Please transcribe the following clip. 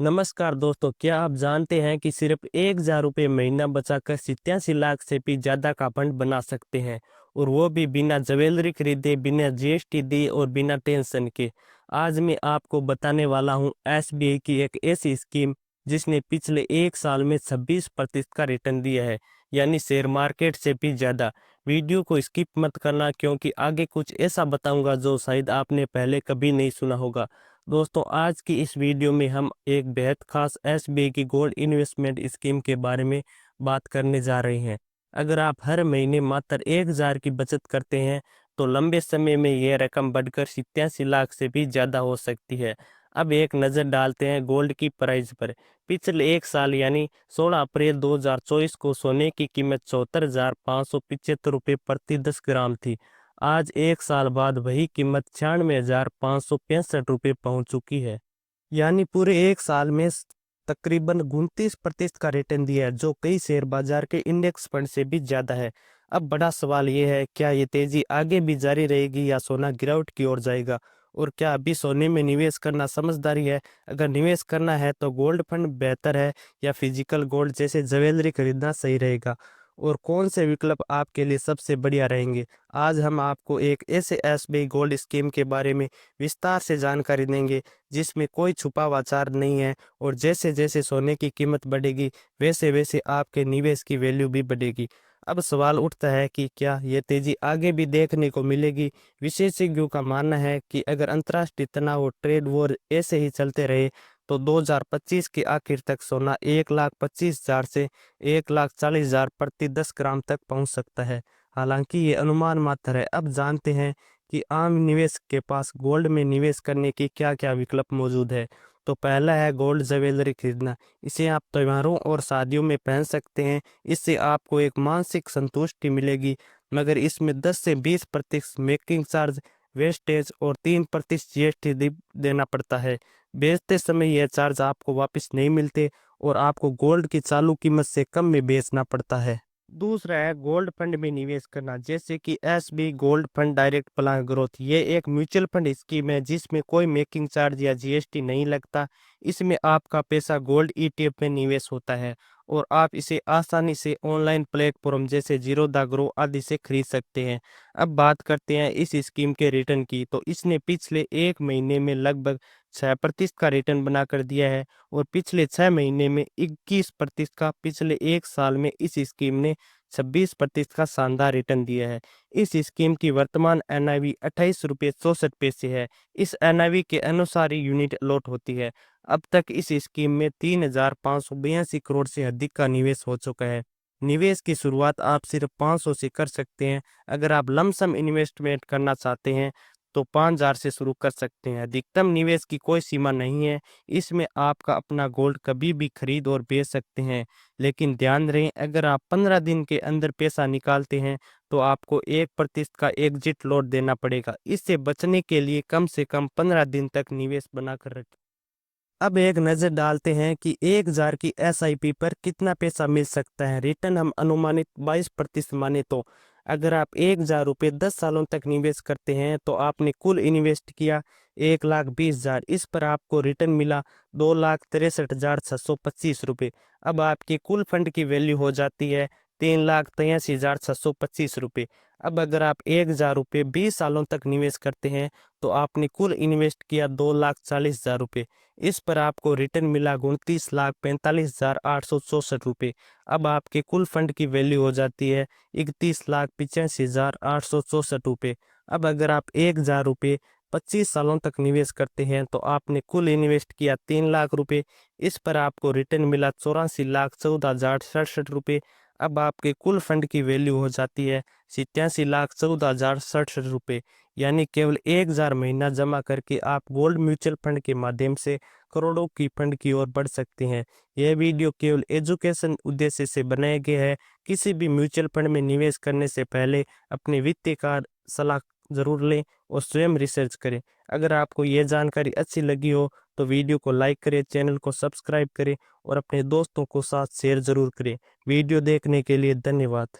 नमस्कार दोस्तों, क्या आप जानते हैं कि सिर्फ 1,000 रुपये महीना बचाकर 87 लाख से भी ज़्यादा का फंड बना सकते हैं, और वो भी बिना ज्वेलरी खरीदे, बिना जीएसटी दिए और बिना टेंशन के। आज मैं आपको बताने वाला हूँ एसबीआई की एक ऐसी स्कीम जिसने पिछले 1 साल में 26% का रिटर्न दिया है, यानी शेयर मार्केट से भी ज़्यादा। वीडियो को स्किप मत करना, क्योंकि आगे कुछ ऐसा बताऊंगा जो शायद आपने पहले कभी नहीं सुना होगा। दोस्तों, आज की इस वीडियो में हम एक बेहद खास एसबीआई की गोल्ड इन्वेस्टमेंट स्कीम के बारे में बात करने जा रहे हैं। अगर आप हर महीने मात्र 1,000 की बचत करते हैं तो लंबे समय में यह रकम बढ़कर 87 लाख से भी ज़्यादा हो सकती है। अब एक नज़र डालते हैं गोल्ड की प्राइस पर। पिछले 1 साल यानी 16 अप्रैल 2024 को सोने की कीमत 74,575 रुपये प्रति 10 ग्राम थी। आज 1 साल बाद वही कीमत 96,565 रुपये पहुंच चुकी है। यानी पूरे 1 साल में तकरीबन 29% का रिटर्न दिया है, जो कई शेयर बाजार के इंडेक्स फंड से भी ज्यादा है। अब बड़ा सवाल ये है, क्या ये तेजी आगे भी जारी रहेगी या सोना गिरावट की ओर जाएगा? और क्या अभी सोने में निवेश करना समझदारी है? अगर निवेश करना है तो गोल्ड फंड बेहतर है या फिजिकल गोल्ड जैसे ज्वेलरी खरीदना सही रहेगा? और कौन से विकल्प आपके लिए सबसे बढ़िया रहेंगे? आज हम आपको एक ऐसे एसबीआई गोल्ड स्कीम के बारे में विस्तार से जानकारी देंगे जिसमें कोई छुपा हुआ चार्ज नहीं है, और जैसे जैसे सोने की कीमत बढ़ेगी वैसे वैसे आपके निवेश की वैल्यू भी बढ़ेगी। अब सवाल उठता है कि क्या ये तेजी आगे भी देखने को मिलेगी? विशेषज्ञों का मानना है कि अगर अंतर्राष्ट्रीय तनाव और ट्रेड वॉर ऐसे ही चलते रहे तो 2025 के आखिर तक सोना 1,25,000 से 1,40,000 प्रति 10 ग्राम तक पहुंच सकता है। हालांकि ये अनुमान मात्र है। अब जानते हैं कि आम निवेशक के पास गोल्ड में निवेश करने की क्या-क्या विकल्प मौजूद है। तो पहला है गोल्ड ज्वेलरी खरीदना। इसे आप त्योहारों और शादियों में पहन सकते हैं। इससे आपको एक मानसिक संतुष्टि मिलेगी, मगर इसमें 10 से 20% मेकिंग चार्ज, वेस्टेज और 3% जीएसटी देना पड़ता है। बेचते समय यह चार्ज आपको वापस नहीं मिलते, और आपको गोल्ड की चालू कीमत से कम में बेचना पड़ता है। दूसरा है गोल्ड फंड में निवेश करना, जैसे कि SB gold fund direct plan growth. ये एक म्यूचुअल फंड स्कीम है जिसमें कोई मेकिंग चार्ज या जीएसटी नहीं लगता। इसमें आपका पैसा गोल्ड ईटीएफ में निवेश होता है, और आप इसे आसानी से ऑनलाइन प्लेटफॉर्म जैसे जीरो दा ग्रो आदि से खरीद सकते हैं। अब बात करते हैं इस स्कीम के रिटर्न की, तो इसने पिछले 1 महीने में लगभग 6% का रिटर्न बनाकर दिया है, और पिछले 6 महीने में 21% का। पिछले 1 साल में इस स्कीम ने 26% का शानदार रिटर्न दिया है। इस स्कीम की वर्तमान एनआईवी 28 रुपये 64 पैसे है। इस एनआईवी के अनुसार ही यूनिट अलॉट होती है। अब तक इस स्कीम में 3,582 करोड़ से अधिक का निवेश हो चुका है। निवेश की शुरुआत आप सिर्फ 500 से कर सकते हैं। अगर आप लमसम इन्वेस्टमेंट करना चाहते हैं तो 5,000 से शुरू कर सकते हैं। अधिकतम निवेश की कोई सीमा नहीं है। इसमें आपका अपना गोल्ड कभी भी खरीद और बेच सकते हैं। लेकिन ध्यान रहे, अगर आप 15 दिन के अंदर पैसा निकालते हैं तो आपको 1% का एग्जिट लॉट देना पड़ेगा। इससे बचने के लिए कम से कम 15 दिन तक निवेश बनाकर रखें। अब एक नज़र डालते हैं कि 1,000 की एसआईपी पर कितना पैसा मिल सकता है। रिटर्न हम अनुमानित 22% माने तो अगर आप 1,000 रुपये 10 सालों तक निवेश करते हैं तो आपने कुल इन्वेस्ट किया 1,20,000। इस पर आपको रिटर्न मिला 2,63,625 रुपये। अब आपकी कुल फंड की वैल्यू हो जाती है 3,83,625 रुपये। अब अगर आप 1,000 रुपये 20 सालों तक निवेश करते हैं तो आपने कुल इन्वेस्ट किया 2,40,000 रुपये। इस पर आपको रिटर्न मिला 29,45,864 रुपये। अब आपके कुल फंड की वैल्यू हो जाती है 31,85,864 रुपये। अब अगर आप 1,000 रुपये 25 सालों तक निवेश करते हैं तो आपने कुल इन्वेस्ट किया 3 लाख रुपये। इस पर आपको रिटर्न मिला 84,14,067 रुपये। अब आपके कुल फंड की वैल्यू हो जाती है 87,14,067 रुपये। यानी केवल 1,000 महीना जमा करके आप गोल्ड म्यूचुअल फंड के माध्यम से करोड़ों की फंड की ओर बढ़ सकते हैं। यह वीडियो केवल एजुकेशन उद्देश्य से बनाया गया है। किसी भी म्यूचुअल फंड में निवेश करने से पहले अपने वित्तीय का सलाह जरूर लें और स्वयं रिसर्च करें। अगर आपको यह जानकारी अच्छी लगी हो तो वीडियो को लाइक करें, चैनल को सब्सक्राइब करें और अपने दोस्तों को साथ शेयर जरूर करें। वीडियो देखने के लिए धन्यवाद।